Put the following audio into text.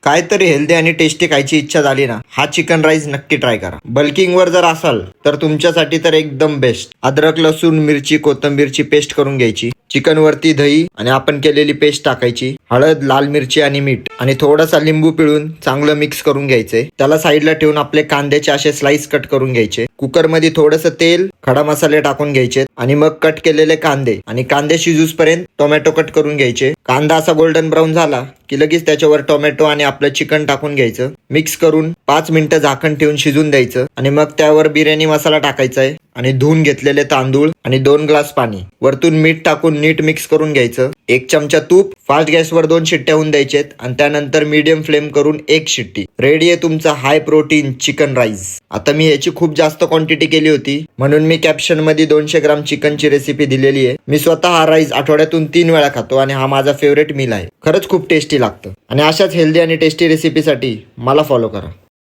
काहीतरी हेल्दी आणि टेस्टी खायची इच्छा झाली ना, हा चिकन राईस नक्की ट्राय करा. बल्किंग वर जर असाल तर तुमच्यासाठी तर एकदम बेस्ट. अद्रक, लसूण, मिरची, कोथिंबीरची पेस्ट करून घ्यायची. चिकन वरती दही आणि आपण केलेली पेस्ट टाकायची. हळद, लाल मिरची आणि मीठ आणि थोडासा लिंबू पिळून चांगलं मिक्स करून घ्यायचंय. त्याला साईडला ठेवून आपले कांद्याचे असे स्लाइस कट करून घ्यायचे. कुकर मध्ये थोडंसं तेल, खडा मसाले टाकून घ्यायचे आणि मग कट केलेले कांदे आणि कांदे शिजूसपर्यंत टोमॅटो कट करून घ्यायचे. कांदा असा गोल्डन ब्राऊन झाला की लगेच त्याच्यावर टोमॅटो आणि आपलं चिकन टाकून घ्यायचं. मिक्स करून 5 मिनिटं झाकण ठेवून शिजून द्यायचं आणि मग त्यावर बिर्याणी मसाला टाकायचा आहे आणि धुवून घेतलेले तांदूळ आणि 2 ग्लास पाणी, वरतून मीठ टाकून नीट मिक्स करून घ्यायचं. 1 चमचा तूप, फास्ट गॅसवर 2 शिट्ट्या होऊन द्यायचेत आणि त्यानंतर मीडियम फ्लेम करून 1 शिट्टी. रेडी आहे तुमचा हाय प्रोटीन चिकन राईस. आता मी ह्याची खूप जास्त क्वांटिटी केली होती म्हणून मी कॅप्शन मध्ये 200 ग्राम चिकनची रेसिपी दिलेली आहे. मी स्वतः हा राईस आठवड्यातून 3 वेळा खातो आणि हा माझा फेवरेट मील आहे. खरंच खूप टेस्टी लागतं आणि अशाच हेल्दी आणि टेस्टी रेसिपीसाठी मला फॉलो करा.